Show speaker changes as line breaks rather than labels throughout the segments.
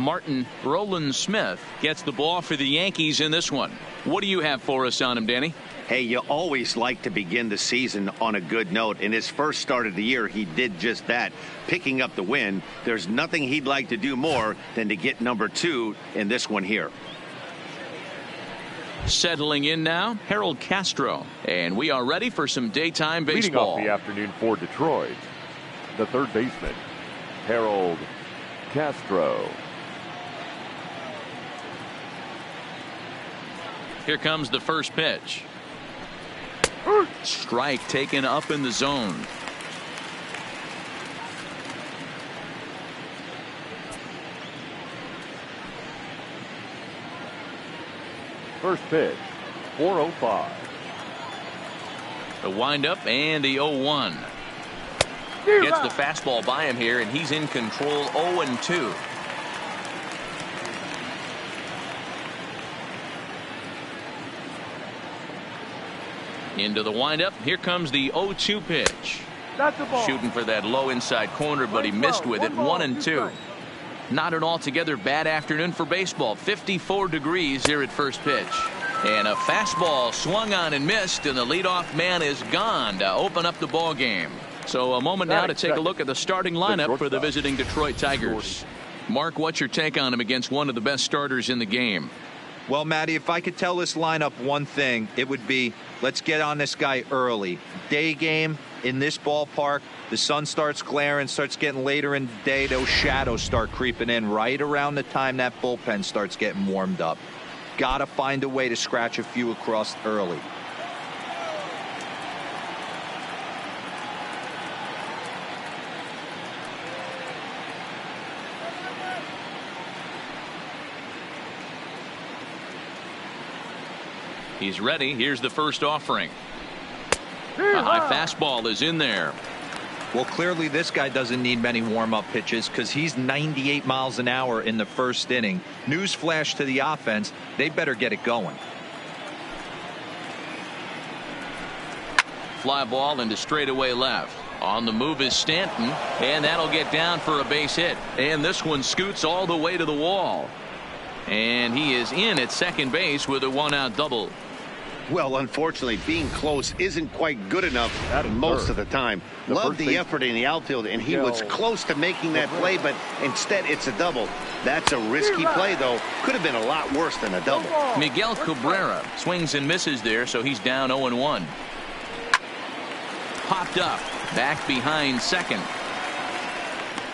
Martin Roland Smith gets the ball for the Yankees in this one. What do you have for us on him, Danny?
Hey, you always like to begin the season on a good note. In his first start of the year, he did just that, picking up the win. There's nothing he'd like to do more than to get number 2 in this one here.
Settling in now, Harold Castro. And we are ready for some daytime baseball.
Leading off the afternoon for Detroit, the third baseman, Harold Castro.
Here comes the first pitch. Strike taken up in the zone.
First pitch, 4:05.
The windup and the 0-1. Gets the fastball by him here, and he's in control. 0-2. Into the windup. Here comes the 0-2 pitch. Shooting for that low inside corner, but he missed with it. 1-2. Not an altogether bad afternoon for baseball. 54 degrees here at first pitch. And a fastball swung on and missed, and the leadoff man is gone to open up the ball game. So a moment now to take a look at the starting lineup for the visiting Detroit Tigers. Mark, what's your take on him against one of the best starters in the game?
Well, Matty, if I could tell this lineup one thing, it would be let's get on this guy early. Day game in this ballpark, the sun starts glaring, starts getting later in the day. Those shadows start creeping in right around the time that bullpen starts getting warmed up. Got to find a way to scratch a few across early.
He's ready. Here's the first offering. A high fastball is in there.
Well, clearly this guy doesn't need many warm-up pitches because he's 98 miles an hour in the first inning. Newsflash to the offense, they better get it going.
Fly ball into straightaway left. On the move is Stanton, and that'll get down for a base hit. And this one scoots all the way to the wall. And he is in at second base with a one-out double.
Well, unfortunately, being close isn't quite good enough most of the time. Love the effort in the outfield, and he was close to making that play, but instead it's a double. That's a risky play, though. Could have been a lot worse than a double.
Miguel Cabrera swings and misses there, so he's down 0-1. Popped up, back behind second.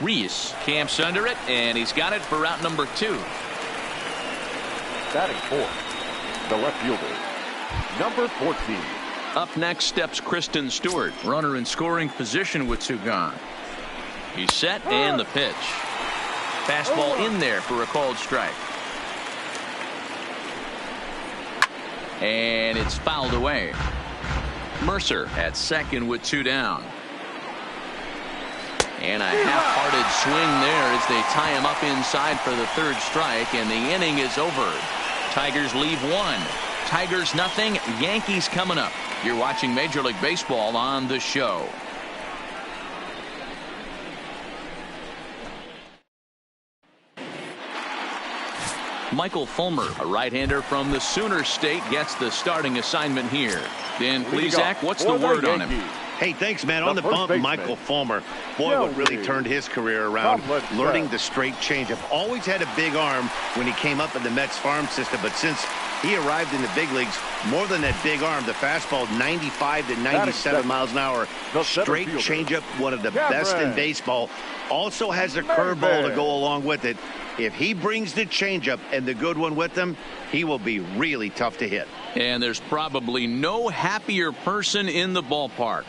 Reese camps under it, and he's got it for route number 2.
Batting fourth, the left fielder, number 14.
Up next steps Kristen Stewart, runner in scoring position with 2 gone. He's set, and the pitch. Fastball in there for a called strike. And it's fouled away. Mercer at second with 2 down. And a half-hearted swing there as they tie him up inside for the 3rd strike, and the inning is over. Tigers leave 1. Tigers nothing. Yankees coming up. You're watching Major League Baseball on the show. Michael Fulmer, a right-hander from the Sooner State, gets the starting assignment here. Dan Plesac, what's the word on him?
Hey, thanks, man. On the bump, Michael Fulmer. Boy, what really turned his career around. Learning the straight changeup. Always had a big arm when he came up in the Mets farm system, but since he arrived in the big leagues, more than that big arm, the fastball 95 to 97 miles an hour. Straight changeup, one of the best in baseball. Also has a curveball to go along with it. If he brings the changeup and the good one with him, he will be really tough to hit.
And there's probably no happier person in the ballpark.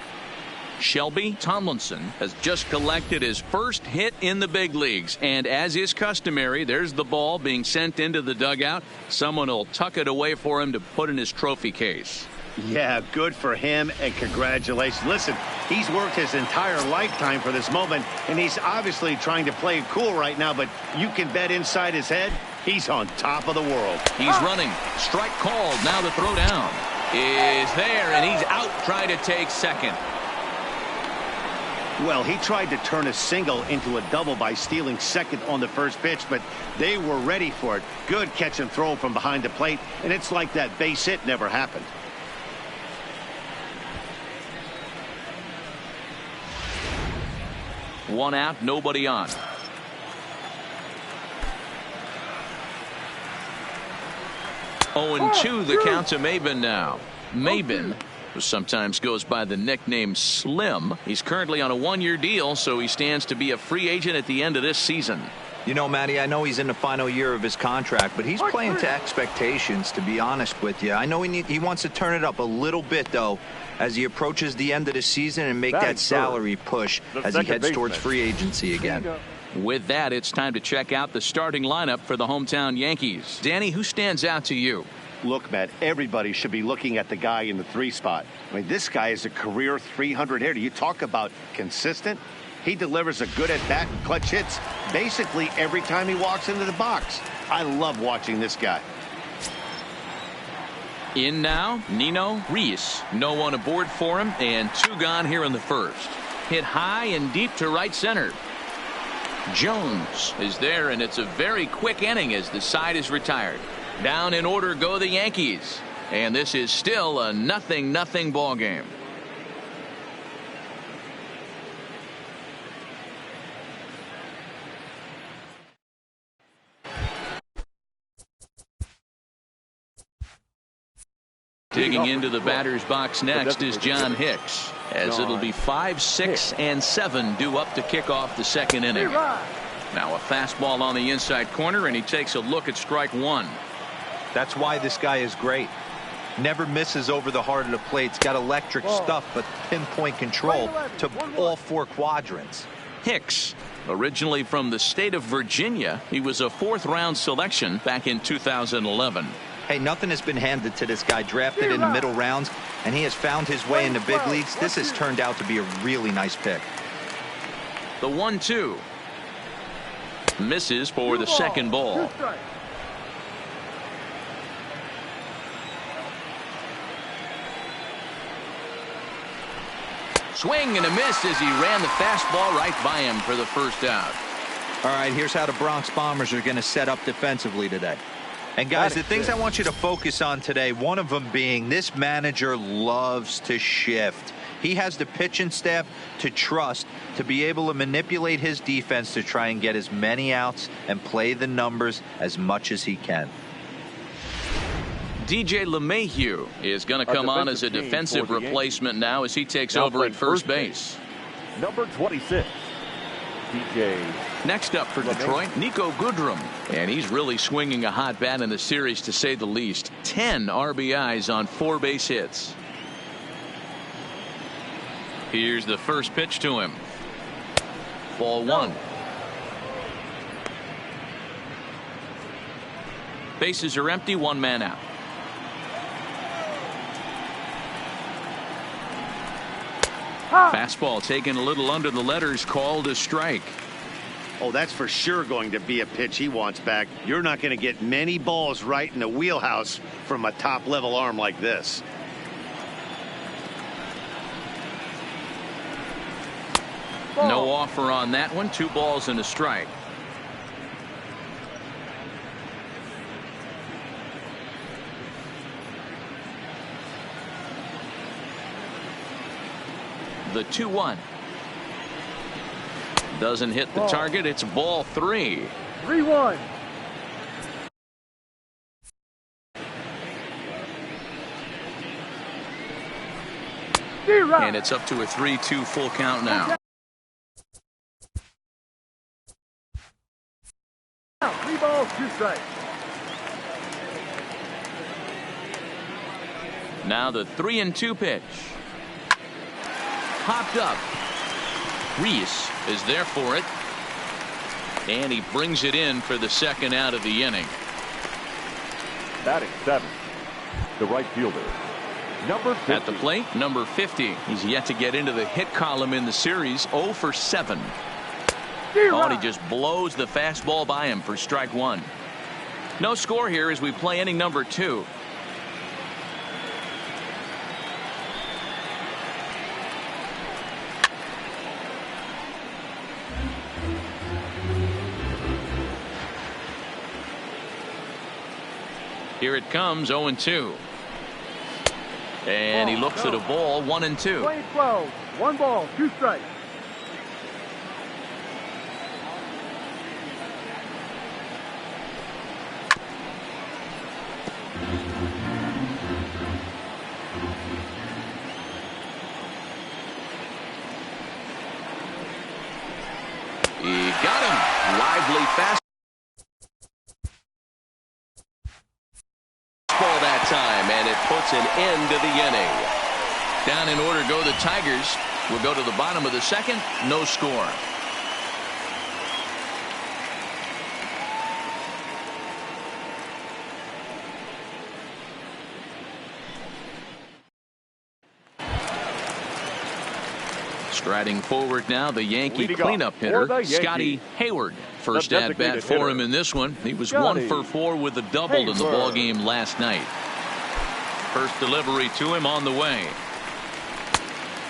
Shelby Tomlinson has just collected his first hit in the big leagues, and as is customary, there's the ball being sent into the dugout. Someone will tuck it away for him to put in his trophy case.
Yeah, good for him, and congratulations. Listen, he's worked his entire lifetime for this moment, and he's obviously trying to play it cool right now, but you can bet inside his head, he's on top of the world.
He's running. Strike called. Now the throw down is there, and he's out trying to take second.
Well, he tried to turn a single into a double by stealing second on the first pitch, but they were ready for it. Good catch and throw from behind the plate, and it's like that base hit never happened.
One out, nobody on. 0-2 the count to Maben now. Maben, who sometimes goes by the nickname Slim, he's currently on a one-year deal, so he stands to be a free agent at the end of this season.
You know, Matty, I know he's in the final year of his contract, but he's playing to expectations, to be honest with you. I know he wants to turn it up a little bit, though, as he approaches the end of the season and make that salary push as he heads towards free agency again.
With that, it's time to check out the starting lineup for the hometown Yankees. Danny, who stands out to you?
Look, Matt, everybody should be looking at the guy in the 3 spot. I mean, this guy is a career 300 hitter. You talk about consistent. He delivers a good at-bat and clutch hits basically every time he walks into the box. I love watching this guy.
In now, Nino Reese. No one aboard for him, and 2 gone here in the first. Hit high and deep to right center. Jones is there, and it's a very quick inning as the side is retired. Down in order go the Yankees, and this is still a 0-0 ball game. Digging into the batter's box next is John Hicks, as it'll be 5, 6, and 7 due up to kick off the second inning. Now a fastball on the inside corner, and he takes a look at strike 1.
That's why this guy is great. Never misses over the heart of the plate. He's got electric stuff, but pinpoint control to all 4 quadrants.
Hicks, originally from the state of Virginia, he was a 4th-round selection back in 2011.
Hey, nothing has been handed to this guy. Drafted in the middle rounds, and he has found his way in the big leagues. This has turned out to be a really nice pick.
The 1-2. Misses for the second ball. Swing and a miss as he ran the fastball right by him for the first out.
All right, here's how the Bronx Bombers are going to set up defensively today. And guys, the things I want you to focus on today, one of them being this manager loves to shift. He has the pitching staff to trust to be able to manipulate his defense to try and get as many outs and play the numbers as much as he can.
DJ LeMahieu is going to come on as a defensive replacement now as he takes over at first base.
Number 26, DJ.
Next up for Detroit, Nico Goodrum. And he's really swinging a hot bat in the series, to say the least. 10 RBIs on 4 base hits. Here's the first pitch to him. Ball 1. Bases are empty, 1 man out. Fastball taken a little under the letters, called a strike.
Oh, that's for sure going to be a pitch he wants back. You're not going to get many balls right in the wheelhouse from a top-level arm like this.
No offer on that one. 2 balls and a strike. The 2-1. Doesn't hit the target. It's ball 3.
3-1.
And it's up to a 3-2 full count now.
3 balls, 2 strikes.
Now the 3-2 pitch. Popped up. Reese is there for it. And he brings it in for the second out of the inning.
Batting 7, the right fielder, number 50.
At the plate, number 50. He's yet to get into the hit column in the series. 0 for 7. Oh, and he just blows the fastball by him for strike 1. No score here as we play inning number 2. Here it comes, 0-2. And he looks at a ball, 1-2.
Playing 12. 1 ball, 2 strikes.
He got him. Lively fastball that time, and it puts an end to the inning. Down in order go the Tigers. We'll go to the bottom of the second. No score. Striding forward now, the Yankee cleanup hitter, Scotty Hayward. First at bat for him in this one. He was 1 for 4 with a double in the ball game last night. First delivery to him on the way.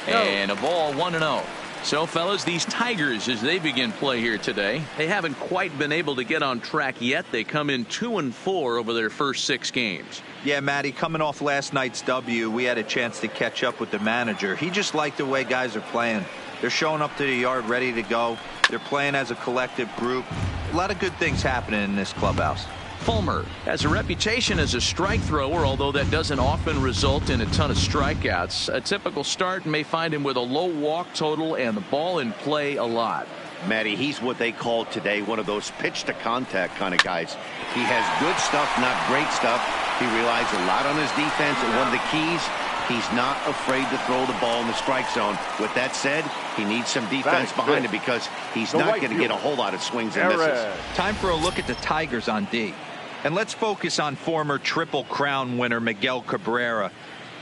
And a ball, 1-0. So, fellas, these Tigers, as they begin play here today, they haven't quite been able to get on track yet. They come in 2-4 over their first 6 games.
Yeah, Matty, coming off last night's W, we had a chance to catch up with the manager. He just liked the way guys are playing. They're showing up to the yard ready to go. They're playing as a collective group. A lot of good things happening in this clubhouse.
Fulmer has a reputation as a strike thrower, although that doesn't often result in a ton of strikeouts. A typical start may find him with a low walk total and the ball in play a lot.
Matty, he's what they call today one of those pitch to contact kind of guys. He has good stuff, not great stuff. He relies a lot on his defense, and one of the keys, he's not afraid to throw the ball in the strike zone. With that said, he needs some defense behind him because he's not going to get a whole lot of swings and misses.
Time for a look at the Tigers on D. And let's focus on former Triple Crown winner Miguel Cabrera.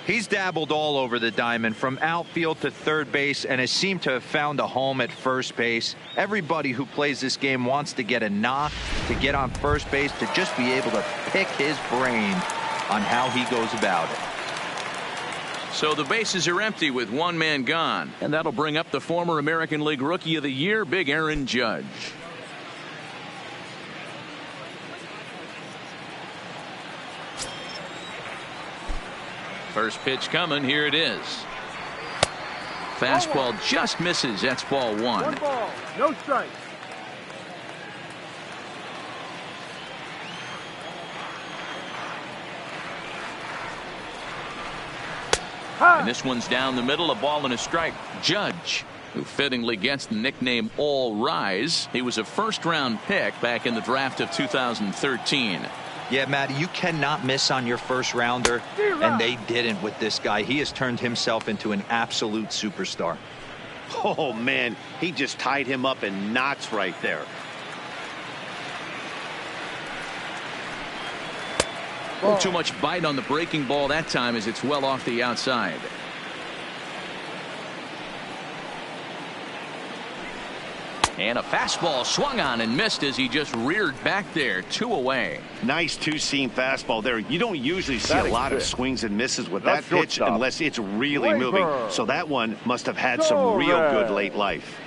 He's dabbled all over the diamond, from outfield to third base, and has seemed to have found a home at first base. Everybody who plays this game wants to get a knock, to get on first base, to just be able to pick his brain on how he goes about it.
So the bases are empty with one man gone, and that'll bring up the former American League Rookie of the Year, Big Aaron Judge. First pitch coming. Here it is. Fastball just misses. That's ball 1.
1 ball, no strikes.
And this one's down the middle, a ball and a strike. Judge, who fittingly gets the nickname All Rise. He was a first-round pick back in the draft of 2013.
Yeah, Matty, you cannot miss on your first rounder, and they didn't with this guy. He has turned himself into an absolute superstar.
Oh, man, he just tied him up in knots right there.
Too much bite on the breaking ball that time as it's well off the outside. And a fastball swung on and missed as he just reared back there. 2 away.
Nice two-seam fastball there. You don't usually see a lot of swings and misses with that pitch unless it's really moving. So that one must have had some real good late life.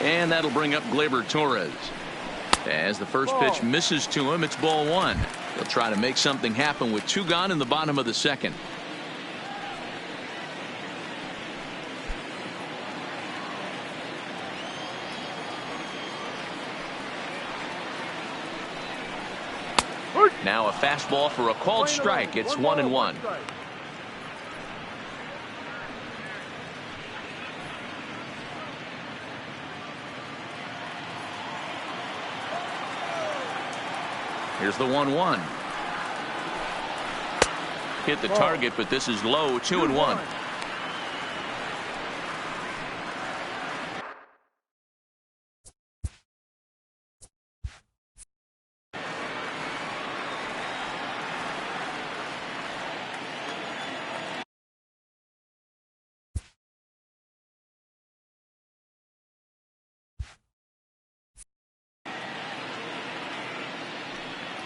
And that'll bring up Gleyber Torres. As the first pitch misses to him, it's ball 1. He'll try to make something happen with 2 gone in the bottom of the second. Now a fastball for a called strike. It's 1-1. Here's the 1-1. Hit the target, but this is low. 2-1.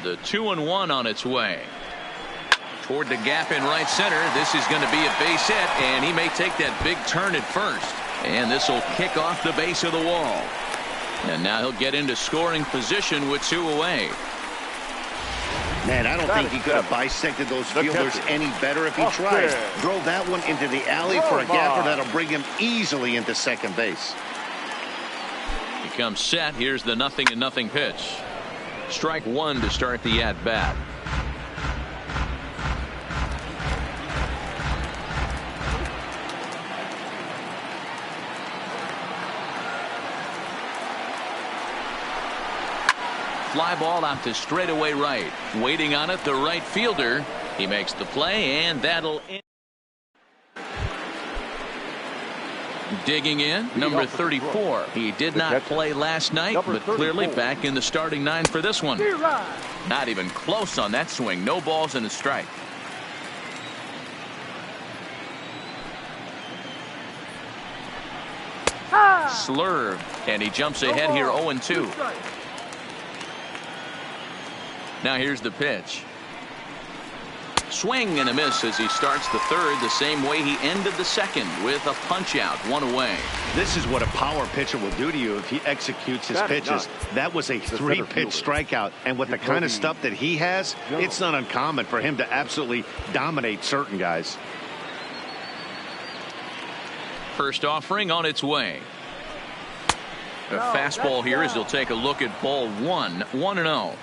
The 2-1 on its way. Toward the gap in right center. This is going to be a base hit, and he may take that big turn at first. And this will kick off the base of the wall. And now he'll get into scoring position with 2 away.
Man, I don't think he could have bisected those fielders any better if he tries. Drove that one into the alley for a gapper that'll bring him easily into second base.
He comes set. Here's the 0-0 pitch. Strike 1 to start the at-bat. Fly ball out to straightaway right. Waiting on it, the right fielder. He makes the play, and that'll end. Digging in, number 34. He did not play last night, but clearly back in the starting 9 for this one. Not even close on that swing. No balls and a strike. Slurve, and he jumps ahead here 0-2. Now here's the pitch. Swing and a miss as he starts the third the same way he ended the second with a punch out, 1 away.
This is what a power pitcher will do to you if he executes his pitches. That was a 3-pitch strikeout, and with the kind of stuff that he has, it's not uncommon for him to absolutely dominate certain guys.
First offering on its way. A fastball here as he'll take a look at ball 1, 1-0.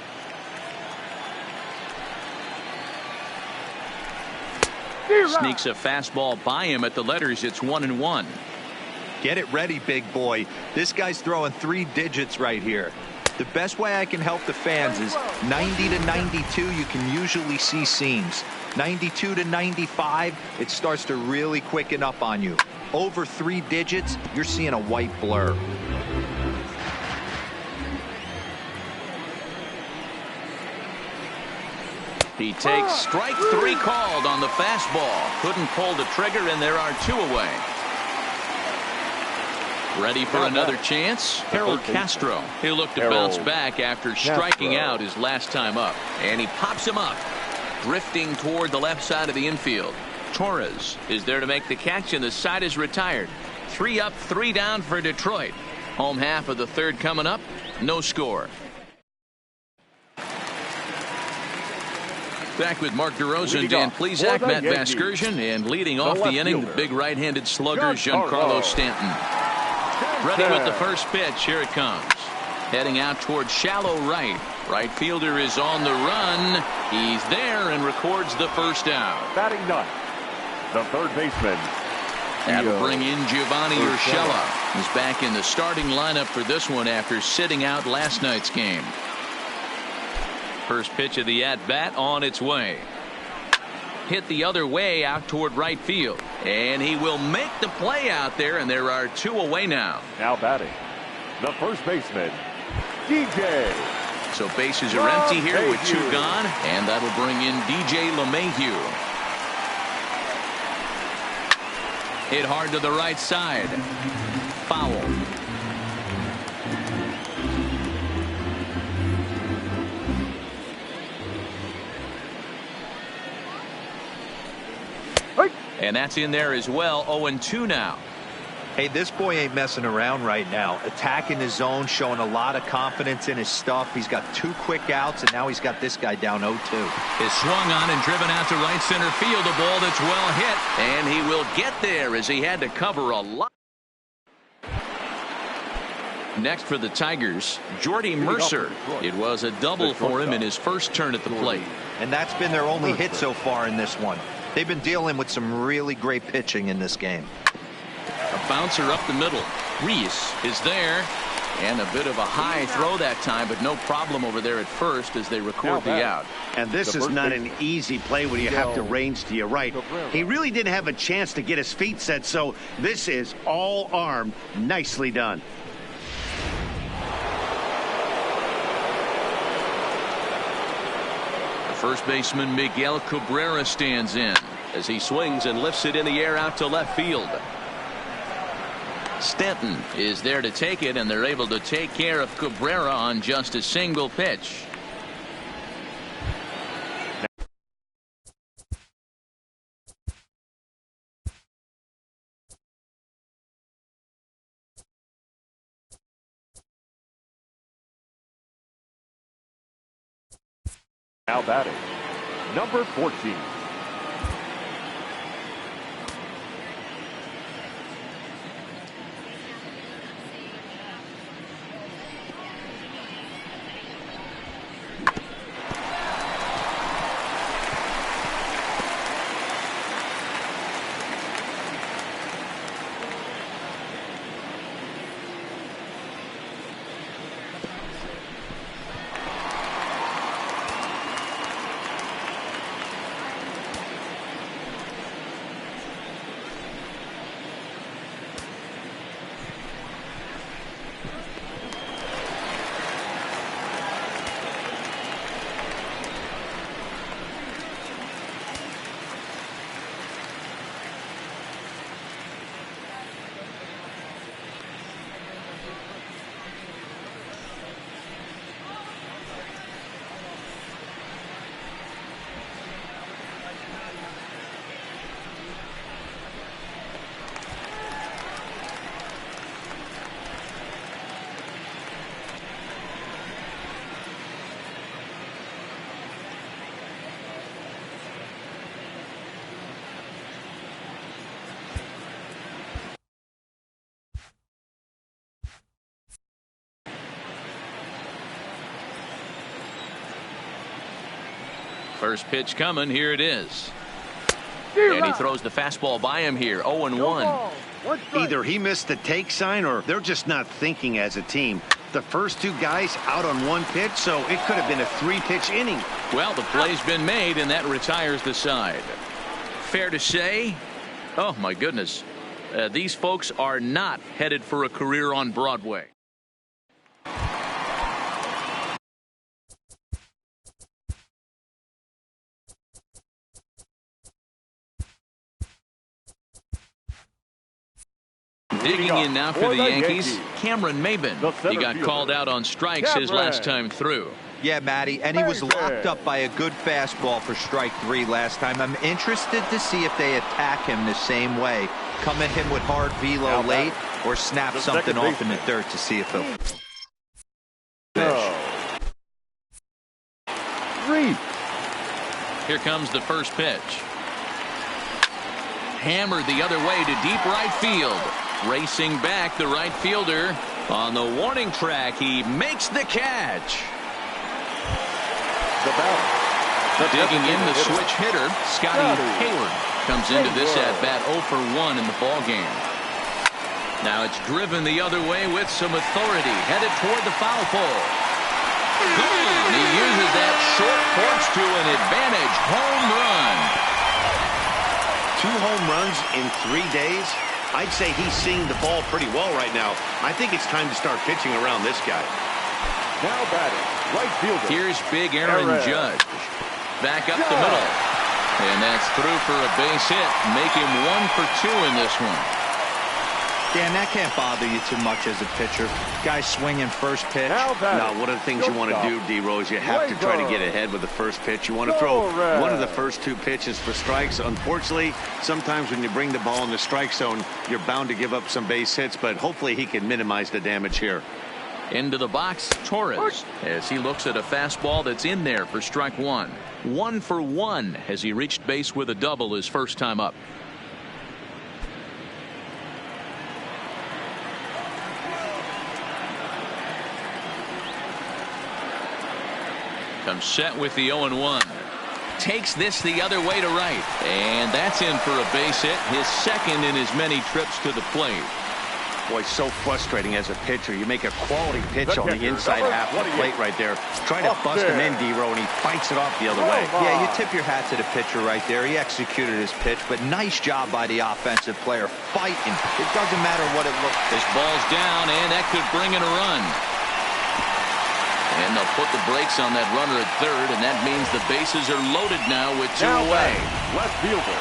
Sneaks a fastball by him at the letters. It's 1-1.
Get it ready, big boy. This guy's throwing 3 digits right here. The best way I can help the fans is 90 to 92. You can usually see seams. 92 to 95, it starts to really quicken up on you. Over 3 digits, you're seeing a white blur.
He takes strike 3 called on the fastball. Couldn't pull the trigger, and there are 2 away. Ready for another chance? Harold Castro. He'll look to bounce back after striking out his last time up. And he pops him up, drifting toward the left side of the infield. Torres is there to make the catch, and the side is retired. 3 up, 3 down for Detroit. Home half of the third coming up. No score. Back with Mark DeRosa, Dan Plesac, Matt Vasgersian, and leading off the inning, the big right-handed slugger, Giancarlo Stanton. Ready with the first pitch. Here it comes. Heading out toward shallow right. Right fielder is on the run. He's there and records the first out.
Batting ninth, the third baseman.
That'll bring in Giovanni Urshela. He's back in the starting lineup for this one after sitting out last night's game. First pitch of the at-bat on its way. Hit the other way out toward right field. And he will make the play out there, and there are 2 away now.
Now batting, the first baseman, DJ.
So bases are empty here with 2 gone, and that'll bring in DJ LeMahieu. Hit hard to the right side. Foul. And that's in there as well. 0-2 now.
Hey, this boy ain't messing around right now. Attacking his zone, showing a lot of confidence in his stuff. He's got 2 quick outs, and now he's got this guy down 0-2.
Is swung on and driven out to right center field. A ball that's well hit, and he will get there as he had to cover a lot. Next for the Tigers, Jordy Mercer. It was a double for him in his first turn at the plate.
And that's been their only hit so far in this one. They've been dealing with some really great pitching in this game.
A bouncer up the middle. Reese is there. And a bit of a high throw that time, but no problem over there at first as they record the out.
And this is not an easy play when you have to range to your right. He really didn't have a chance to get his feet set, so this is all arm. Nicely done.
First baseman Miguel Cabrera stands in as he swings and lifts it in the air out to left field. Stanton is there to take it, and they're able to take care of Cabrera on just a single pitch.
Now batting, number 14.
First pitch coming. Here it is. And he throws the fastball by him here. 0-1.
Either he missed the take sign or they're just not thinking as a team. The first two guys out on one pitch, so it could have been a 3-pitch inning.
Well, the play's been made, and that retires the side. Fair to say, oh my goodness, these folks are not headed for a career on Broadway. Digging in now for the Yankees, Cameron Maben. He got called out on strikes his last time through.
Yeah, Matty, and he was locked up by a good fastball for strike 3 last time. I'm interested to see if they attack him the same way. Come at him with hard velo late or snap something off in the dirt to see if he'll
Reed.
Here comes the first pitch. Hammered the other way to deep right field. Racing back, the right fielder on the warning track. He makes the catch. Digging in the switch hitter, Scotty Hayward comes into this at-bat 0 for 1 in the ballgame. Now it's driven the other way with some authority, headed toward the foul pole. Gone. He uses that short porch to an advantage. Home run.
2 home runs in 3 days. I'd say he's seeing the ball pretty well right now. I think it's time to start pitching around this guy.
Now batting, right fielder.
Here's big Aaron Judge. Back up the middle. And that's through for a base hit. Make him 1 for 2 in this one.
Dan, that can't bother you too much as a pitcher. Guy swinging first pitch.
Now, one of the things you want to do, D-Row, is you have to try to get ahead with the first pitch. You want to throw one of the first 2 pitches for strikes. Unfortunately, sometimes when you bring the ball in the strike zone, you're bound to give up some base hits, but hopefully he can minimize the damage here.
Into the box, Torres, as he looks at a fastball that's in there for strike 1. 1 for 1 as he reached base with a double his first time up. Comes set with the 0-1. Takes this the other way to right. And that's in for a base hit. His second in as many trips to the plate.
Boy, so frustrating as a pitcher. You make a quality pitch on the inside half of the plate right there. Try to bust him in, D-Row, and he fights it off the other way.
Yeah, you tip your hat to the pitcher right there. He executed his pitch, but nice job by the offensive player fighting. It doesn't matter what it looks like.
This ball's down, and that could bring in a run. And they'll put the brakes on that runner at third, and that means the bases are loaded now with 2 away.
Left fielder.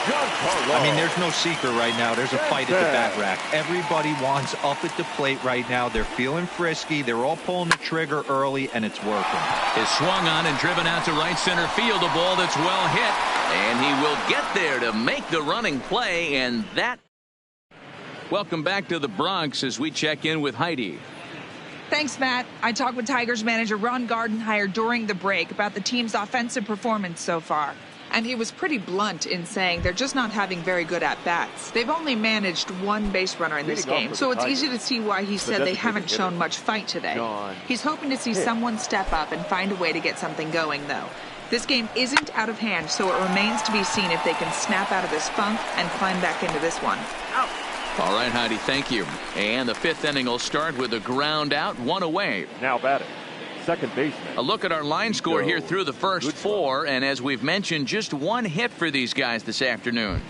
I mean, there's no secret right now. There's a fight at the bat rack. Everybody wants up at the plate right now. They're feeling frisky. They're all pulling the trigger early, and it's working.
Is swung on and driven out to right center field. A ball that's well hit, and he will get there to make the running play, and that. Welcome back to the Bronx as we check in with Heidi.
Thanks, Matt. I talked with Tigers manager Ron Gardenhire during the break about the team's offensive performance so far. And he was pretty blunt in saying they're just not having very good at-bats. They've only managed one base runner in this game, so it's easy to see why he said they haven't shown much fight today. He's hoping to see someone step up and find a way to get something going, though. This game isn't out of hand, so it remains to be seen if they can snap out of this funk and climb back into this one.
Out.
All right, Heidi, thank you. And the 5th inning will start with a ground out, 1 away.
Now batting, second baseman.
A look at our line score here through the first 4, and as we've mentioned, just 1 hit for these guys this afternoon.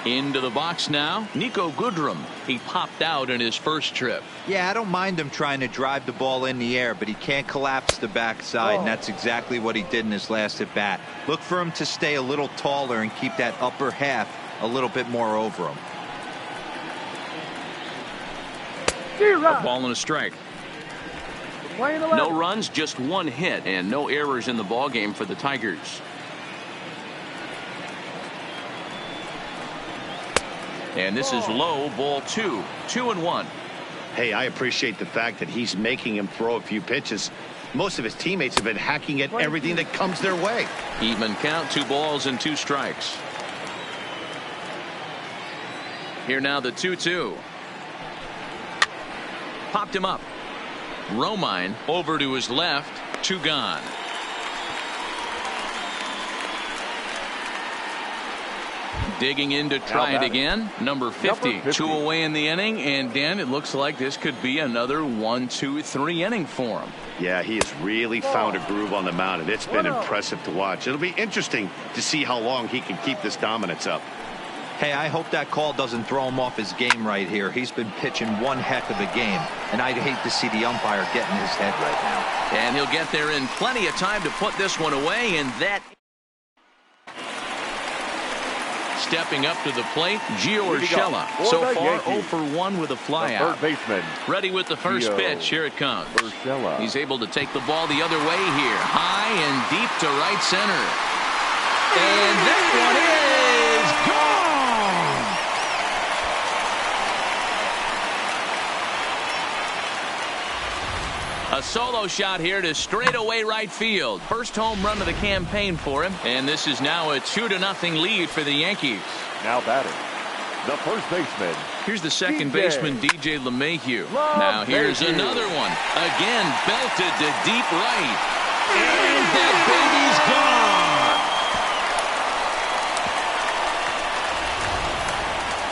Into the box now, Nico Goodrum. He popped out in his first trip.
Yeah, I don't mind him trying to drive the ball in the air, but he can't collapse the backside, and that's exactly what he did in his last at bat. Look for him to stay a little taller and keep that upper half a little bit more over him.
A ball and a strike. No runs, just 1 hit, and no errors in the ball game for the Tigers. And this is low, ball 2. 2-1.
Hey, I appreciate the fact that he's making him throw a few pitches. Most of his teammates have been hacking at everything that comes their way.
Even count, 2 balls and 2 strikes. Here now the 2-2. Popped him up. Romine over to his left. 2 gone. Digging in to try it again. Number 50. 2 away in the inning. And Dan, it looks like this could be another 1-2-3 inning for him.
Yeah, he has really found a groove on the mound, and it's been impressive to watch. It'll be interesting to see how long he can keep this dominance up.
Hey, I hope that call doesn't throw him off his game right here. He's been pitching one heck of a game, and I'd hate to see the umpire get in his head right now.
And he'll get there in plenty of time to put this one away, and that... Stepping up to the plate, Gio Urshela. So far, 0 for 1 with a flyout.
Third baseman.
Ready with the first pitch. Here it comes.
Urshela.
He's able to take the ball the other way here. High and deep to right center. And that one is gone. A solo shot here to straightaway right field. First home run of the campaign for him. And this is now a 2-0 lead for the Yankees.
Now batting, the first baseman.
Here's the second baseman, DJ LeMahieu. Now here's another one. Again, belted to deep right. And that baby's gone.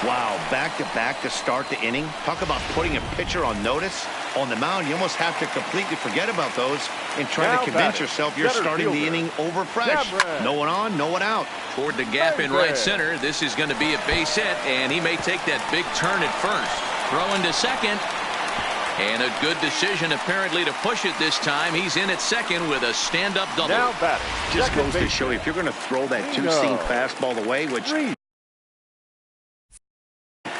Wow, back-to-back to start the inning. Talk about putting a pitcher on notice. On the mound, you almost have to completely forget about those and try to convince yourself you're starting the inning over fresh. No one on, no one out.
Toward the gap in right center. This is going to be a base hit, and he may take that big turn at first. Throwing to second. And a good decision apparently to push it this time. He's in at second with a stand-up double.
Now batting.
Just goes to show you, if you're going to throw that two-seam fastball away, which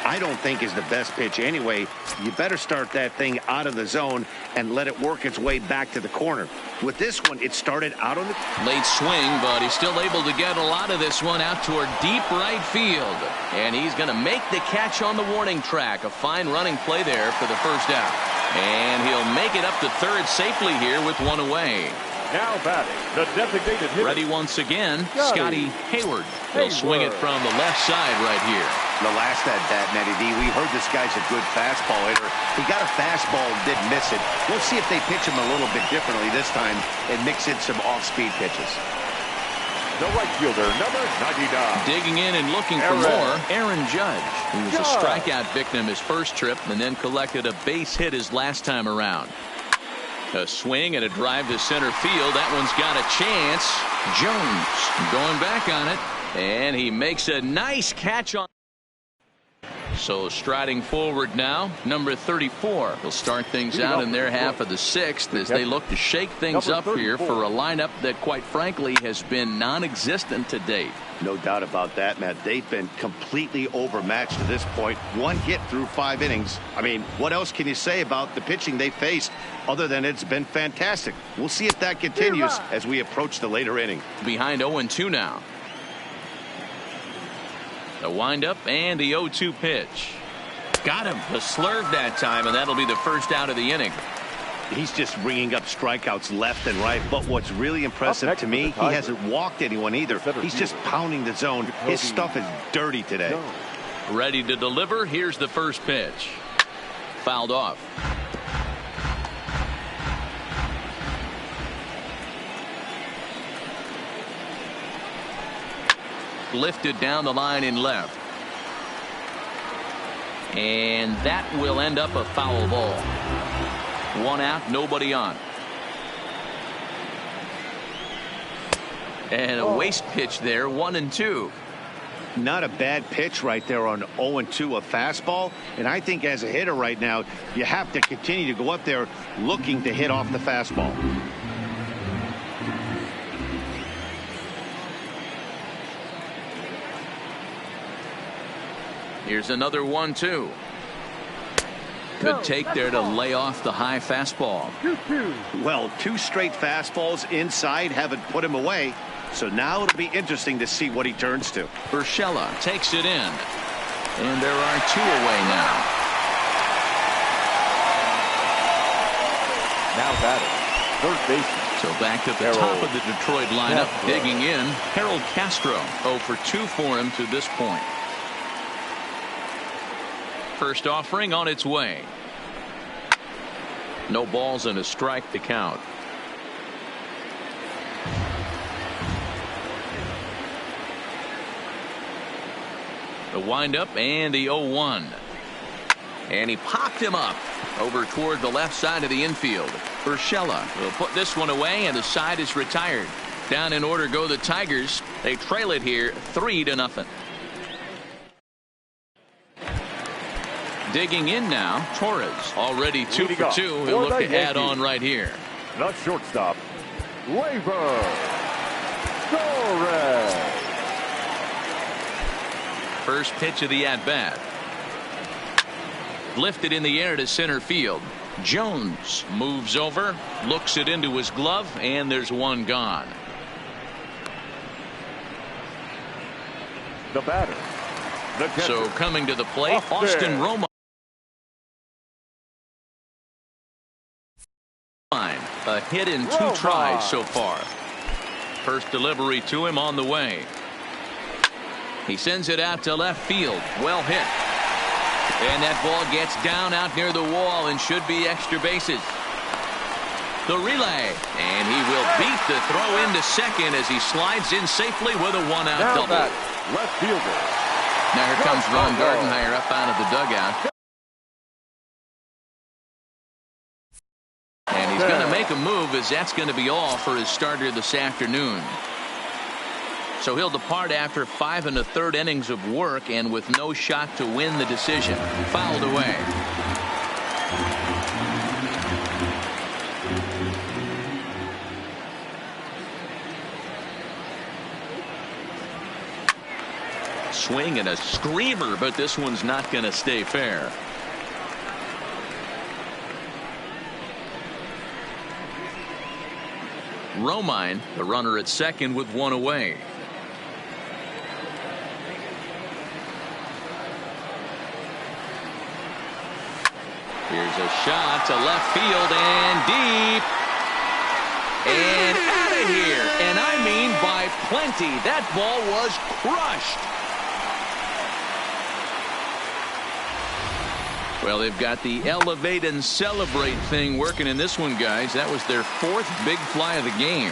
I don't think is the best pitch anyway, you better start that thing out of the zone and let it work its way back to the corner. With this one, it started out on the
late swing, but he's still able to get a lot of this one out toward deep right field. And he's going to make the catch on the warning track. A fine running play there for the first out. And he'll make it up to third safely here with 1 away.
Now batting, the designated hitter.
Ready once again, Scotty Hayward. He'll swing it from the left side right here.
The last at-bat, MLBThe, we heard this guy's a good fastball hitter. He got a fastball and didn't miss it. We'll see if they pitch him a little bit differently this time and mix in some off-speed pitches.
The right fielder, number 99.
Digging in and looking for more, Aaron Judge. He was a strikeout victim his first trip and then collected a base hit his last time around. A swing and a drive to center field. That one's got a chance. Jones going back on it. And he makes a nice catch on. So striding forward now, number 34. He'll start things out in their half of the 6th as they look to shake things up here for a lineup that, quite frankly, has been non-existent to date.
No doubt about that, Matt. They've been completely overmatched to this point. 1 hit through 5 innings. I mean, what else can you say about the pitching they faced other than it's been fantastic? We'll see if that continues as we approach the later inning.
Behind 0-2 now. The windup and the 0-2 pitch. got him. The slurve that time, and that'll be the first out of the inning.
He's just bringing up strikeouts left and right. But what's really impressive to me, he hasn't walked anyone either. He's just pounding the zone. His stuff is dirty today.
Ready to deliver. Here's the first pitch. Fouled off. Lifted down the line in left. And that will end up a foul ball. One out, nobody on. And a waste pitch there, 1-2.
Not a bad pitch right there on 0-2, a fastball. And I think as a hitter right now, you have to continue to go up there looking to hit off the fastball.
Here's another 1-2. Good take there to lay off the high fastball.
2-2.
Well, 2 straight fastballs inside haven't put him away. So now it'll be interesting to see what he turns to.
Urshela takes it in. And there are 2 away now.
Now batting, third baseman.
So back at the top of the Detroit lineup, digging in, Harold Castro. 0 for 2 for him to this point. First offering on its way. No balls and a strike to count. The windup and the 0-1. And he popped him up over toward the left side of the infield. Urshela will put this one away, and the side is retired. Down in order go the Tigers. They trail it here 3-0. Digging in now, Torres. Already 2 for 2. He'll look to add on right here.
The shortstop, Gleyber Torres.
First pitch of the at-bat. Lifted in the air to center field. Jones moves over, looks it into his glove, and there's one gone.
The batter. The catcher.
So coming to the plate, Austin Romine. A hit in 2 tries so far. First delivery to him on the way. He sends it out to left field. Well hit. And that ball gets down out near the wall and should be extra bases. The relay. And he will beat the throw into second as he slides in safely with a 1-out double.
Left fielder.
Now here comes Ron Gardenhire up out of the dugout. And he's going to make a move, as that's going to be all for his starter this afternoon. So he'll depart after 5 1/3 innings of work and with no shot to win the decision. Fouled away. Swing and a screamer, but this one's not going to stay fair. Romine, the runner at second with 1 away. Here's a shot to left field and deep. And out of here. And I mean by plenty. That ball was crushed. Well, they've got the elevate and celebrate thing working in this one, guys. That was their 4th big fly of the game.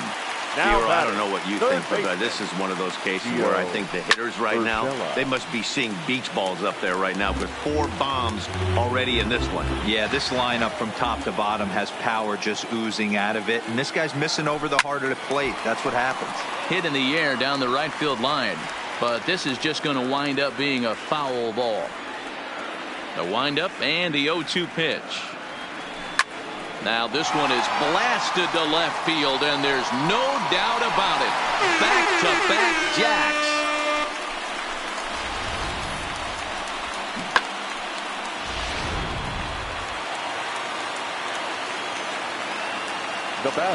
Now, I don't know what you think, but this is one of those cases where I think the hitters right now, they must be seeing beach balls up there right now with 4 bombs already in this one.
Yeah, this lineup from top to bottom has power just oozing out of it. And this guy's missing over the heart of the plate. That's what happens.
Hit in the air down the right field line. But this is just going to wind up being a foul ball. The windup and the 0-2 pitch. Now this one is blasted to left field, and there's no doubt about it. Back-to-back jacks.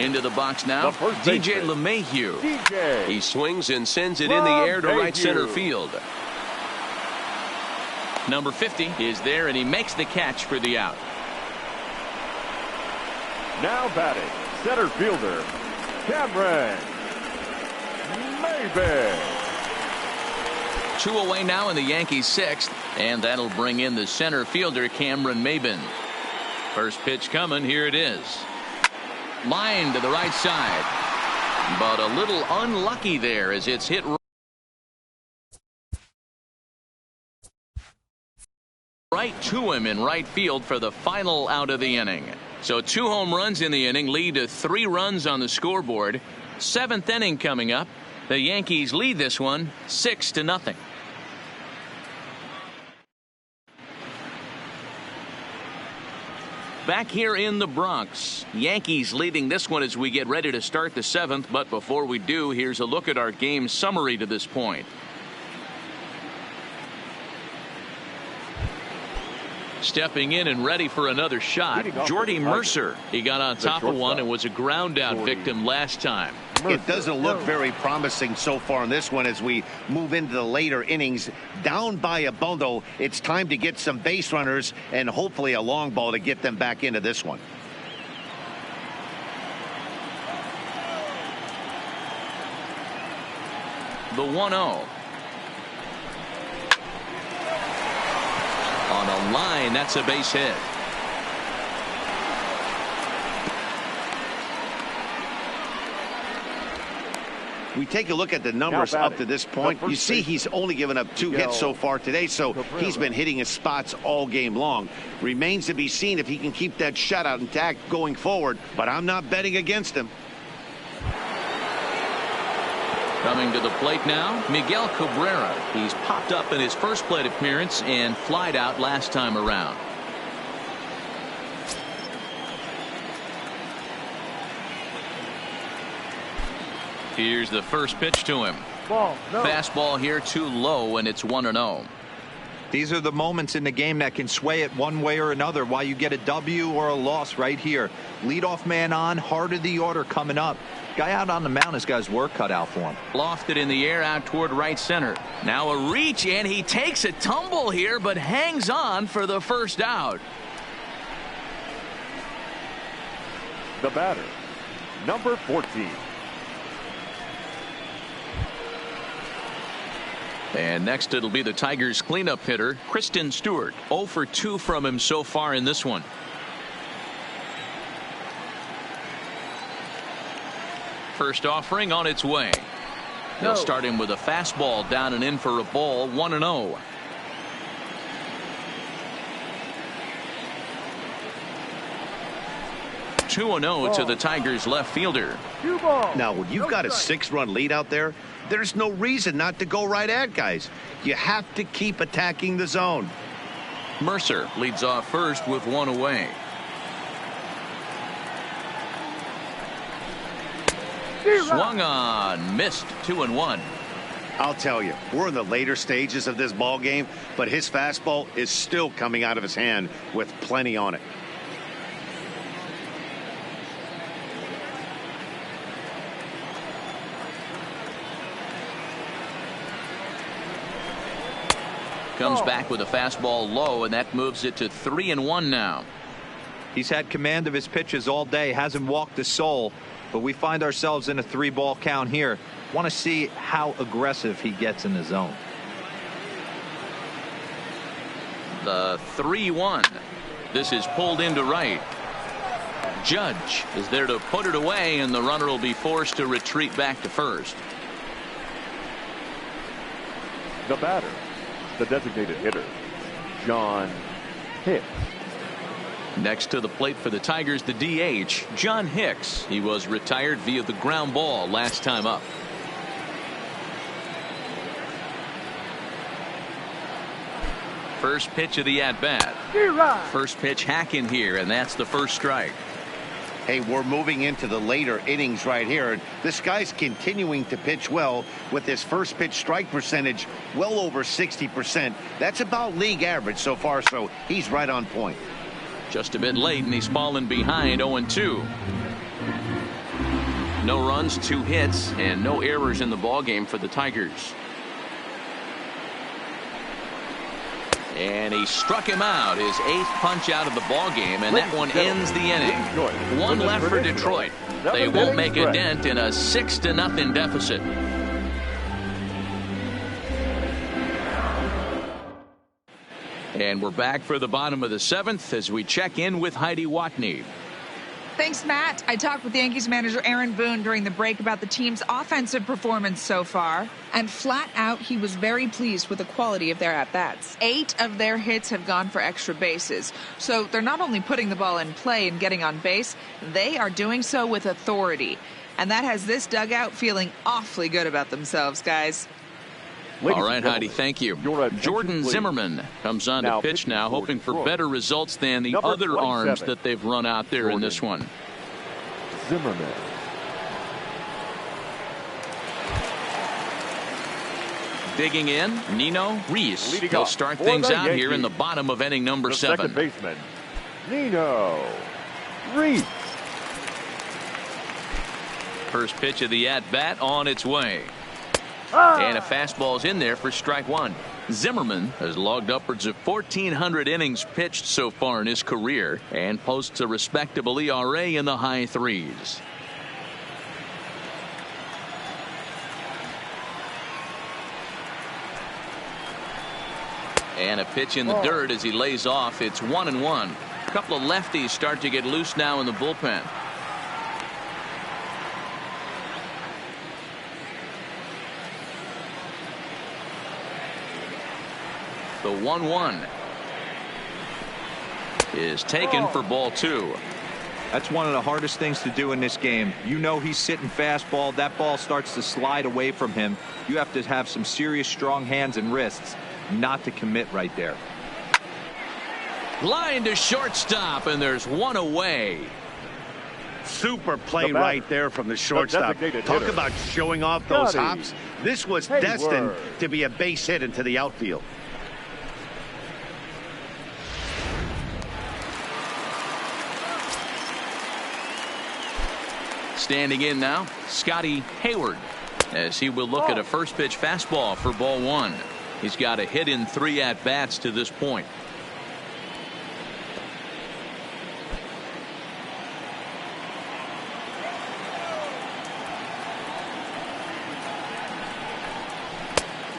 Into the box now, DJ LeMahieu. He swings and sends it in the air to right center field. Number 50 is there, and he makes the catch for the out.
Now batting, center fielder, Cameron Maybin.
2 away now in the Yankees' 6th, and that'll bring in the center fielder, Cameron Maybin. First pitch coming. Here it is. Line to the right side, but a little unlucky there as it's hit right to him in right field for the final out of the inning. So 2 home runs in the inning lead to 3 runs on the scoreboard. 7th inning coming up. The Yankees lead this one 6-0. Back here in the Bronx, Yankees leading this one as we get ready to start the 7th. But before we do, here's a look at our game summary to this point. Stepping in and ready for another shot, Jordy Mercer. He got on top of one and was a ground out victim last time.
It doesn't look very promising so far in this one as we move into the later innings. Down by a bundle, it's time to get some base runners and hopefully a long ball to get them back into this one.
The 1-0. On a line, that's a base hit.
We take a look at the numbers up to this point. You see he's only given up 2 hits so far today, so he's been hitting his spots all game long. Remains to be seen if he can keep that shutout intact going forward, but I'm not betting against him.
Coming to the plate now, Miguel Cabrera. He's popped up in his first plate appearance and flied out last time around. Here's the first pitch to him.
Ball, no.
Fastball here too low, and it's 1-0.
These are the moments in the game that can sway it one way or another. Why you get a W or a loss right here. Leadoff man on, heart of the order coming up. Guy out on the mound has got his work cut out for him.
Lofted in the air out toward right center. Now a reach, and he takes a tumble here, but hangs on for the first out.
The batter, number 14.
And next it'll be the Tigers cleanup hitter, Kristen Stewart. 0 for 2 from him so far in this one. First offering on its way. They'll start him with a fastball down and in for a ball. 1-0. Two and 0 to the Tigers left fielder.
Now when you've got a 6-run lead out there, there's no reason not to go right at guys. You have to keep attacking the zone.
Mercer leads off first with 1 away. Swung on, missed. 2-1.
I'll tell you, we're in the later stages of this ball game, but his fastball is still coming out of his hand with plenty on it.
Comes back with a fastball low, and that moves it to 3-1 now.
He's had command of his pitches all day, hasn't walked a soul, but we find ourselves in a 3-ball count here. Want to see how aggressive he gets in the zone.
The 3-1. This is pulled into right. Judge is there to put it away, and the runner will be forced to retreat back to first.
The batter, the designated hitter, John Hicks.
Next to the plate for the Tigers, the DH, John Hicks. He was retired via the ground ball last time up. First pitch of the at-bat. First pitch hack in here, and that's the first strike.
Hey, we're moving into the later innings right here. This guy's continuing to pitch well with his first pitch strike percentage well over 60%. That's about league average so far, so he's right on point.
Just a bit late, and he's fallen behind 0-2. No runs, 2 hits, and no errors in the ballgame for the Tigers. And he struck him out, his 8th punch out of the ball game, and that one ends the inning. One left for Detroit. They won't make a dent in a 6-0 deficit. And we're back for the bottom of the 7th as we check in with Heidi Watney.
Thanks, Matt. I talked with Yankees manager Aaron Boone during the break about the team's offensive performance so far. And flat out, he was very pleased with the quality of their at-bats. 8 of their hits have gone for extra bases. So they're not only putting the ball in play and getting on base, they are doing so with authority. And that has this dugout feeling awfully good about themselves, guys.
All right, Heidi, thank you. Jordan Zimmerman comes on to pitch now, hoping for better results than the other arms that they've run out there in this one.
Zimmerman.
Digging in, Nino Reese. He'll start things out here in the bottom of inning number 7.
Second baseman, Nino Reese.
First pitch of the at-bat on its way. And a fastball's in there for strike 1. Zimmerman has logged upwards of 1,400 innings pitched so far in his career and posts a respectable ERA in the high 3s. And a pitch in the dirt as he lays off. It's 1-1. A couple of lefties start to get loose now in the bullpen. The 1-1 is taken for ball 2.
That's one of the hardest things to do in this game. You know he's sitting fastball. That ball starts to slide away from him. You have to have some serious strong hands and wrists not to commit right there.
Line to shortstop, and there's one away.
Super play right there from the shortstop. Talk about showing off those hops. This was destined to be a base hit into the outfield.
Standing in now, Scotty Hayward, as he will look at a first pitch fastball for ball 1. He's got a hit in 3 at-bats to this point.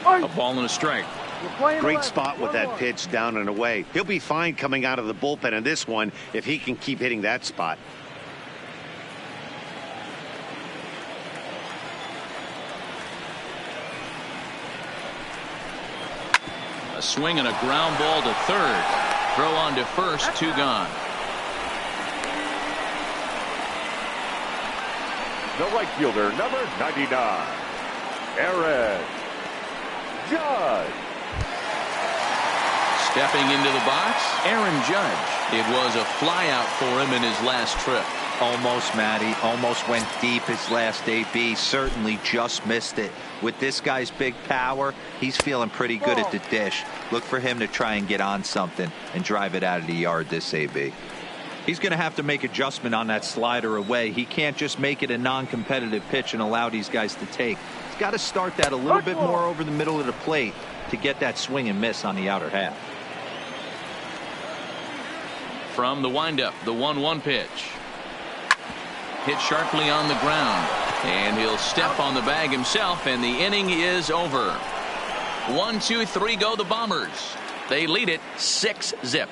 A ball and a strike.
Great spot with that pitch down and away. He'll be fine coming out of the bullpen in this one if he can keep hitting that spot.
A swing and a ground ball to third. Throw on to first, 2 gone.
The right fielder, number 99, Aaron Judge.
Stepping into the box, Aaron Judge. It was a flyout for him in his last trip.
Almost, Matty. Almost went deep his last AB. Certainly just missed it. With this guy's big power, he's feeling pretty good at the dish. Look for him to try and get on something and drive it out of the yard this AB. He's going to have to make adjustment on that slider away. He can't just make it a non-competitive pitch and allow these guys to take. He's got to start that a little bit more over the middle of the plate to get that swing and miss on the outer half.
From the windup, the 1-1 pitch. Hit sharply on the ground, and he'll step on the bag himself, and the inning is over. 1, 2, 3 go the Bombers. They lead it 6-0.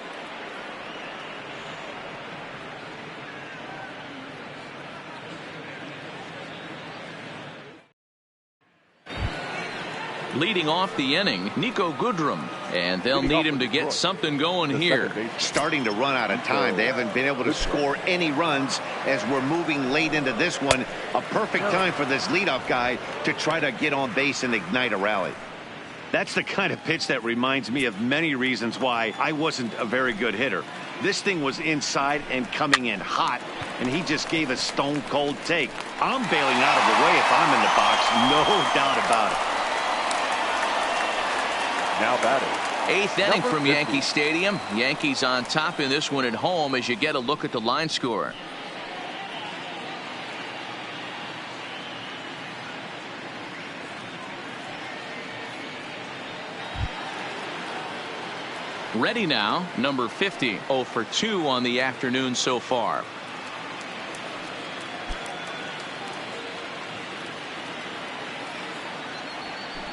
Leading off the inning, Nico Goodrum, and they'll need him to get something going here.
Starting to run out of time. They haven't been able to score any runs as we're moving late into this one. A perfect time for this leadoff guy to try to get on base and ignite a rally. That's the kind of pitch that reminds me of many reasons why I wasn't a very good hitter. This thing was inside and coming in hot, and he just gave a stone-cold take. I'm bailing out of the way if I'm in the box, no doubt about it.
Now batting.
8th inning from Yankee Stadium. Yankees on top in this one at home as you get a look at the line score. Ready now, number 50, 0 for 2 on the afternoon so far.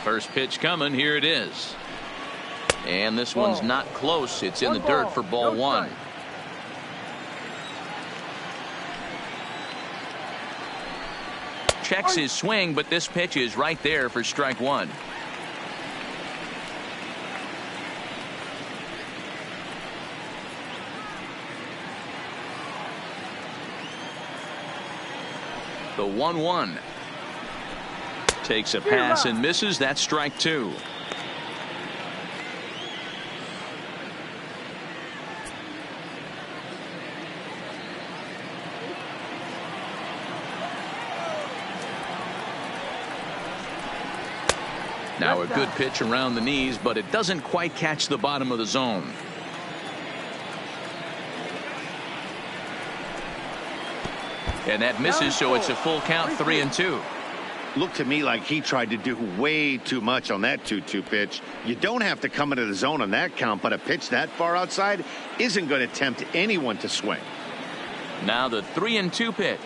First pitch coming, here it is. And this one's not close. It's in the dirt for ball 1. Checks his swing, but this pitch is right there for strike 1. The 1-1. Takes a pass and misses. That's strike 2. Now a good pitch around the knees, but it doesn't quite catch the bottom of the zone. And that misses, so it's a full count, 3-2.
Looked to me like he tried to do way too much on that 2-2 pitch. You don't have to come into the zone on that count, but a pitch that far outside isn't going to tempt anyone to swing.
Now the 3-2 pitch.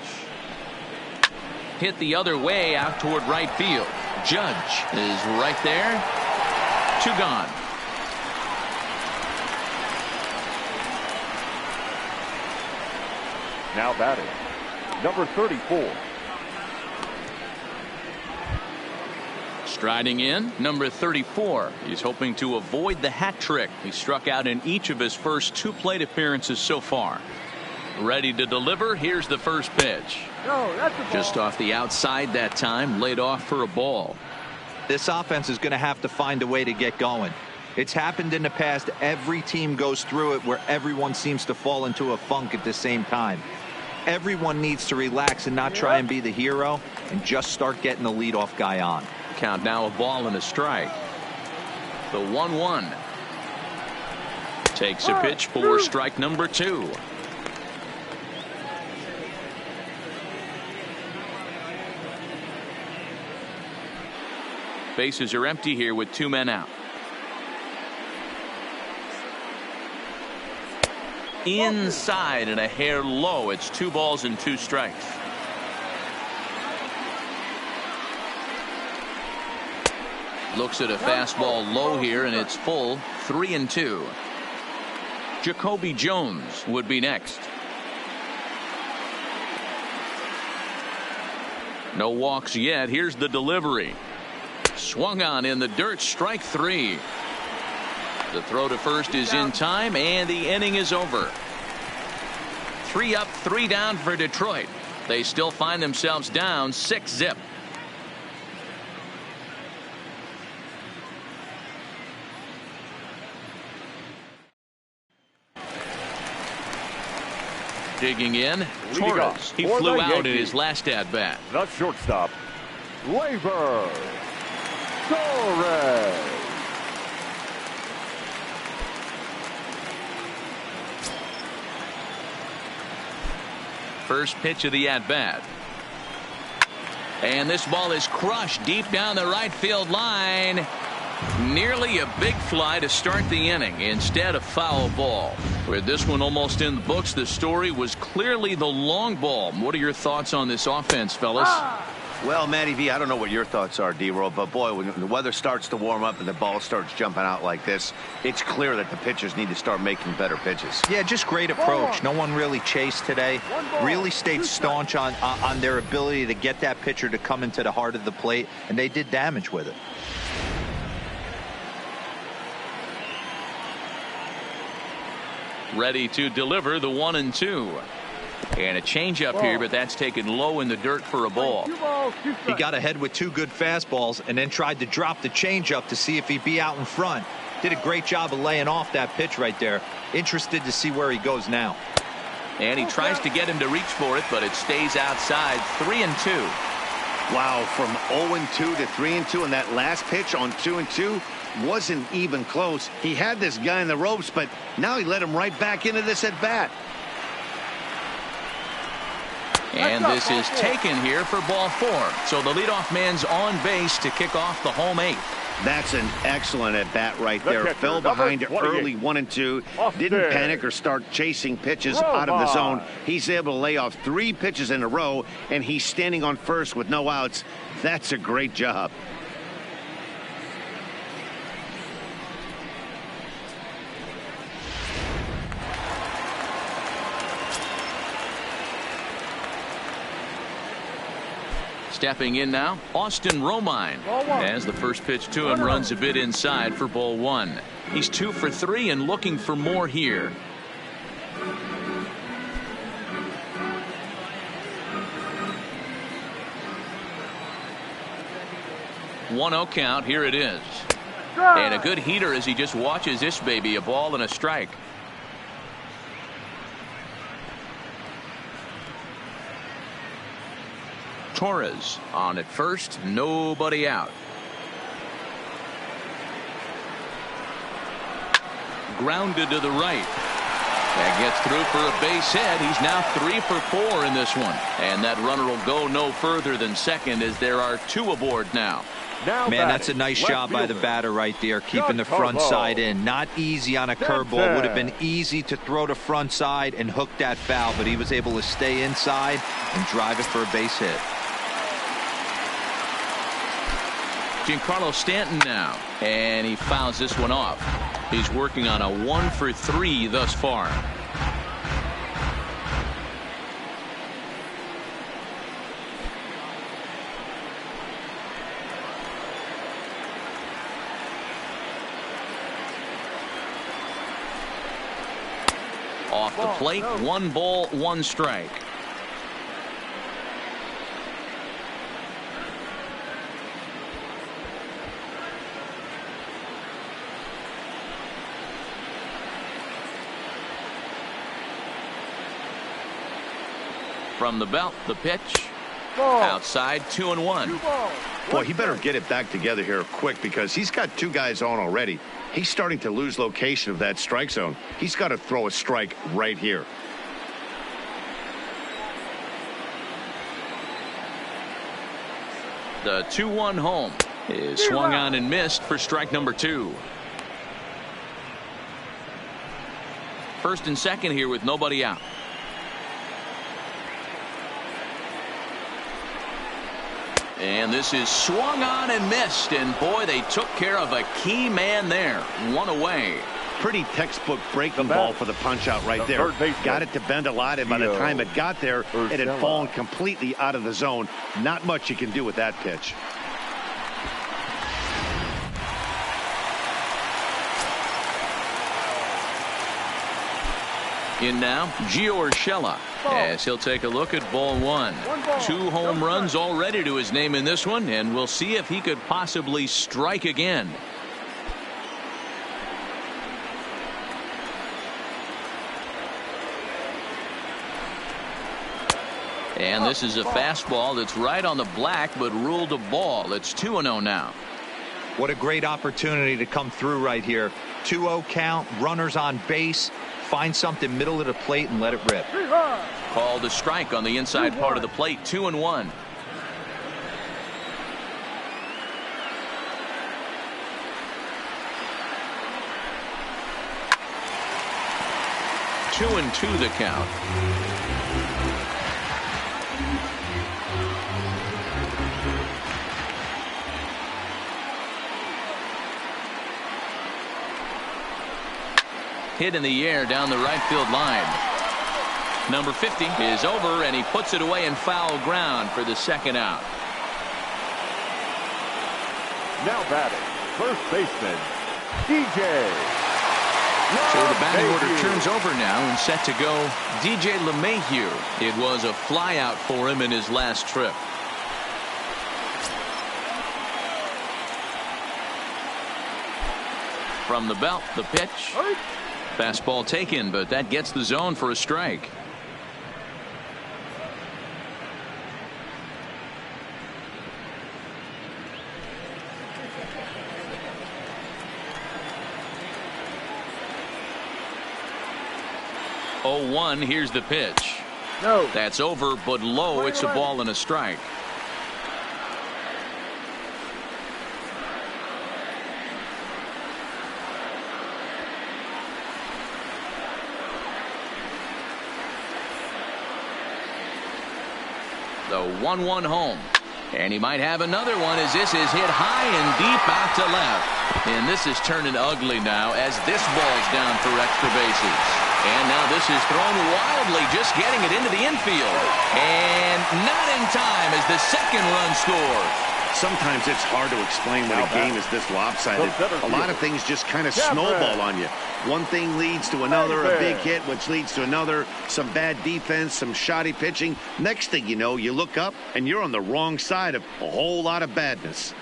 Hit the other way out toward right field. Judge is right there. 2 gone.
Now batting, number 34.
Striding in, number 34. He's hoping to avoid the hat trick. He struck out in each of his first 2 plate appearances so far. Ready to deliver. Here's the first pitch. Just off the outside that time, laid off for a ball.
This offense is going to have to find a way to get going. It's happened in the past. Every team goes through it where everyone seems to fall into a funk at the same time. Everyone needs to relax and not try and be the hero and just start getting the leadoff guy on.
Count now, a ball and a strike. The 1-1. Takes a pitch for strike number 2. Bases are empty here with 2 men out. Inside and a hair low. It's 2 balls and 2 strikes. Looks at a fastball low here, and it's full. 3-2. Jacoby Jones would be next. No walks yet. Here's the delivery. Swung on in the dirt. Strike 3. The throw to first is in time, and the inning is over. 3 up, 3 down for Detroit. They still find themselves down 6-0. Digging in, Torres. He flew out in his last at-bat.
The shortstop, Labor Torres.
First pitch of the at-bat. And this ball is crushed deep down the right field line. Nearly a big fly to start the inning. Instead, a foul ball. With this one almost in the books, the story was clearly the long ball. What are your thoughts on this offense, fellas?
Well, Matty V, I don't know what your thoughts are, D-Roll, but boy, when the weather starts to warm up and the ball starts jumping out like this, it's clear that the pitchers need to start making better pitches.
Yeah, just great approach. No one really chased today. Really stayed staunch on their ability to get that pitcher to come into the heart of the plate, and they did damage with it.
Ready to deliver the 1-2. And a changeup here, but that's taken low in the dirt for a ball.
He got ahead with 2 good fastballs and then tried to drop the changeup to see if he'd be out in front. Did a great job of laying off that pitch right there. Interested to see where he goes now.
And he tries to get him to reach for it, but it stays outside. 3-2.
Wow, from 0-2 to 3-2, and that last pitch on 2-2 wasn't even close. He had this guy in the ropes, but now he let him right back into this at bat.
And this is taken here for ball 4. So the leadoff man's on base to kick off the home 8th.
That's an excellent at-bat right there. Fell behind early 1-2. Didn't panic or start chasing pitches out of the zone. He's able to lay off 3 pitches in a row, and he's standing on first with no outs. That's a great job.
Stepping in now, Austin Romine. As the first pitch to him runs a bit inside for ball 1. He's 2 for 3 and looking for more here. 1-0 count. Here it is. And a good heater as he just watches this baby. A ball and a strike. Torres on at first, nobody out. Grounded to the right. That gets through for a base hit. He's now 3 for 4 in this one. And that runner will go no further than second as there are 2 aboard now.
Man, that's a nice job by the batter right there, keeping the front side in. Not easy on a curveball. Would have been easy to throw the front side and hook that foul, but he was able to stay inside and drive it for a base hit.
Giancarlo Stanton now, and he fouls this one off. He's working on a 1 for 3 thus far. Off the plate, 1 ball, 1 strike. From the belt, the pitch. Outside, 2-1.
Boy, he better get it back together here quick because he's got 2 guys on already. He's starting to lose location of that strike zone. He's got to throw a strike right here.
The 2-1 home is swung on and missed for strike number 2. First and second here with nobody out. And this is swung on and missed. And boy, they took care of a key man there. 1 away.
Pretty textbook breaking ball for the punch out right there. Got it to bend a lot, and by the time it got there, it had fallen completely out of the zone. Not much you can do with that pitch.
In now, Gio Urshela, as he'll take a look at ball 1. 2 home runs already to his name in this one, and we'll see if he could possibly strike again. And this is a fastball that's right on the black, but ruled a ball. It's 2-0 now.
What a great opportunity to come through right here. 2-0 count, runners on base. Find something middle of the plate and let it rip.
Called a strike on the inside part of the plate. 2-1. Two and 2 the count. Hit in the air down the right field line. Number 50 is over, and he puts it away in foul ground for the second out.
Now batting, first baseman, DJ.
So the batting order turns over now and set to go DJ LeMahieu. It was a flyout for him in his last trip. From the belt, the pitch. Fastball taken, but that gets the zone for a strike. Oh, 1, here's the pitch.
No.
That's over, but low. It's a ball and a strike. The 1-1 home. And he might have another one as this is hit high and deep out to left. And this is turning ugly now as this ball's down for extra bases. And now this is thrown wildly, just getting it into the infield. And not in time as the second run scores.
Sometimes it's hard to explain when a game is this lopsided. A lot of things just kind of snowball on you. One thing leads to another, a big hit, which leads to another, some bad defense, some shoddy pitching. Next thing you know, you look up and you're on the wrong side of a whole lot of badness.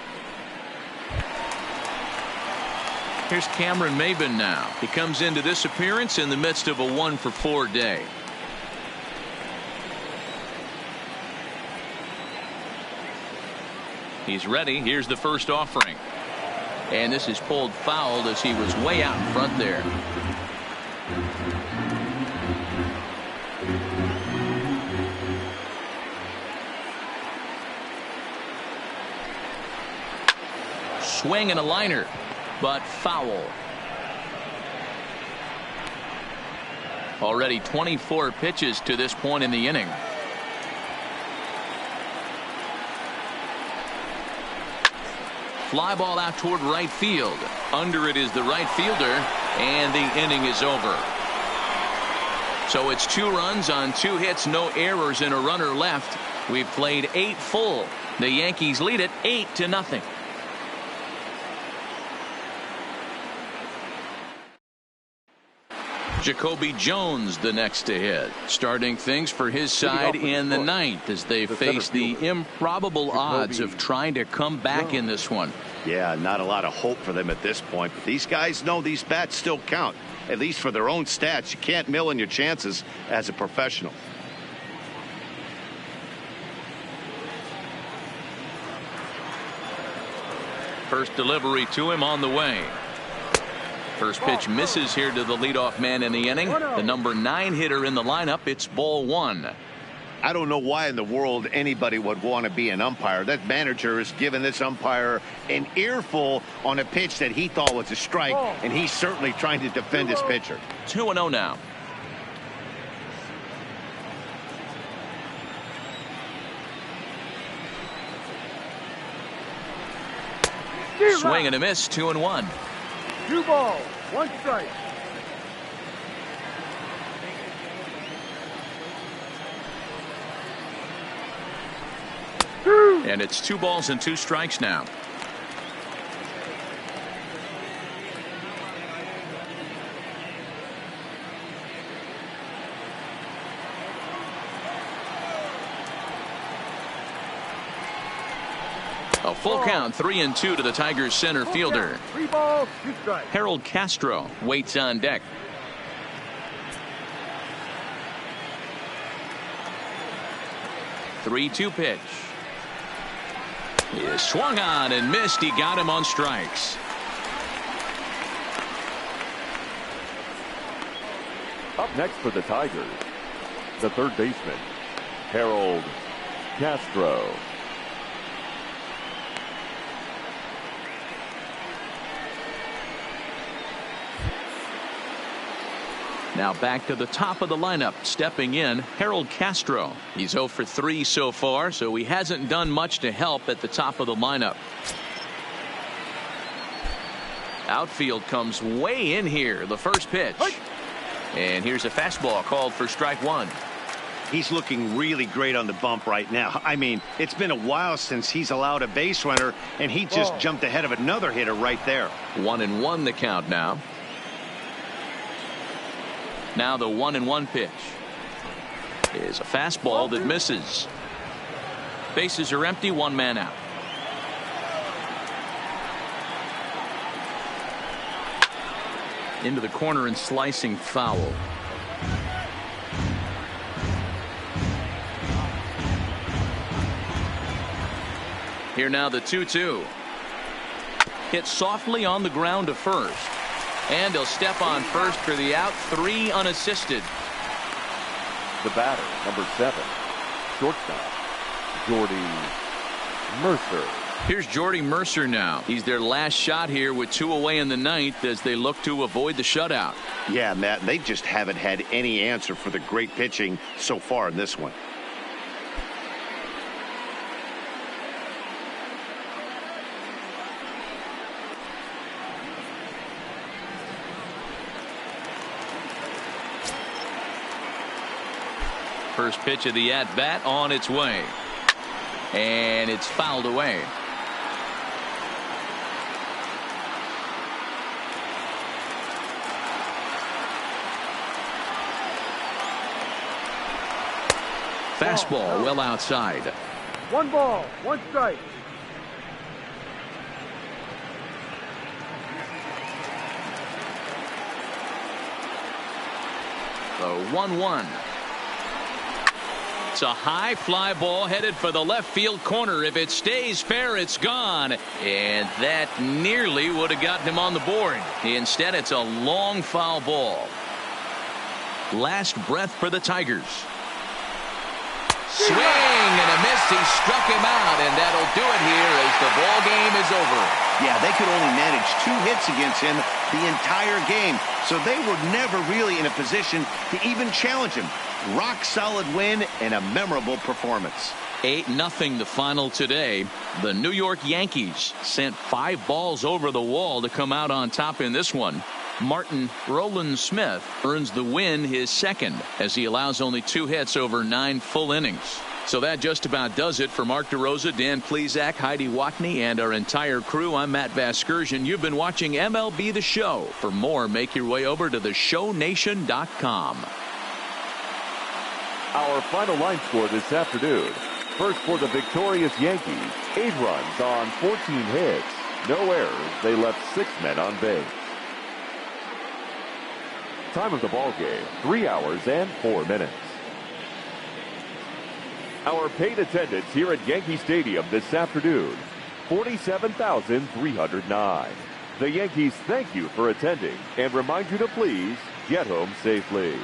Here's Cameron Maben now. He comes into this appearance in the midst of a 1-for-4 day. He's ready. Here's the first offering. And this is pulled foul as he was way out in front there. Swing and a liner, but foul. Already 24 pitches to this point in the inning. Fly ball out toward right field. Under it is the right fielder, and the inning is over. So it's 2 runs on 2 hits, no errors, and a runner left. We've played 8 full. The Yankees lead it 8-0. Jacoby Jones the next to hit, starting things for his side in the 9th as they face the improbable odds of trying to come back in this one.
Yeah, not a lot of hope for them at this point, but these guys know these bats still count, at least for their own stats. You can't mill in your chances as a professional.
First delivery to him on the way. First pitch misses here to the leadoff man in the inning. The number 9 hitter in the lineup. It's ball 1.
I don't know why in the world anybody would want to be an umpire. That manager is giving this umpire an earful on a pitch that he thought was a strike, and he's certainly trying to defend his pitcher.
2-0 now. Swing and a miss. 2-1.
2 balls, 1 strike.
And it's 2 balls and 2 strikes now. A full count, 3-2 to the Tigers center fielder.
3 balls, 2 strikes.
Harold Castro waits on deck. The 3-2 pitch. He is swung on and missed. He got him on strikes.
Up next for the Tigers, the third baseman, Harold Castro.
Now back to the top of the lineup. Stepping in, Harold Castro. He's 0 for 3 so far, so he hasn't done much to help at the top of the lineup. Outfield comes way in here. The first pitch. And here's a fastball called for strike 1.
He's looking really great on the bump right now. I mean, it's been a while since he's allowed a base runner, and he just jumped ahead of another hitter right there.
1-1 the count now. Now the 1-1 pitch is a fastball that misses. Bases are empty, 1 man out. Into the corner and slicing foul. Here now the 2-2. Hit softly on the ground to first. And he'll step on first for the out. 3 unassisted.
The batter, number 7, shortstop, Jordy Mercer.
Here's Jordy Mercer now. He's their last shot here with 2 away in the 9th as they look to avoid the shutout.
Yeah, Matt, they just haven't had any answer for the great pitching so far in this one.
First pitch of the at-bat on its way. And it's fouled away. Fastball well outside.
1 ball, 1 strike.
The 1-1. It's a high fly ball headed for the left field corner. If it stays fair, it's gone. And that nearly would have gotten him on the board. Instead, it's a long foul ball. Last breath for the Tigers. Swing and a miss. He struck him out, and that'll do it here as the ball game is over.
Yeah, they could only manage 2 hits against him the entire game, so they were never really in a position to even challenge him. Rock solid win and a memorable performance.
8-0 the final today. The New York Yankees sent 5 balls over the wall to come out on top in this one. Martin Roland Smith earns the win, his second, as he allows only 2 hits over 9 full innings. So that just about does it for Mark DeRosa, Dan Plesac, Heidi Watney, and our entire crew. I'm Matt Vasgersian. You've been watching MLB The Show. For more, make your way over to theshownation.com.
Our final line score this afternoon. First for the victorious Yankees, 8 runs on 14 hits. No errors. They left 6 men on base. Time of the ball game, 3 hours and 4 minutes. Our paid attendance here at Yankee Stadium this afternoon, 47,309. The Yankees thank you for attending and remind you to please get home safely.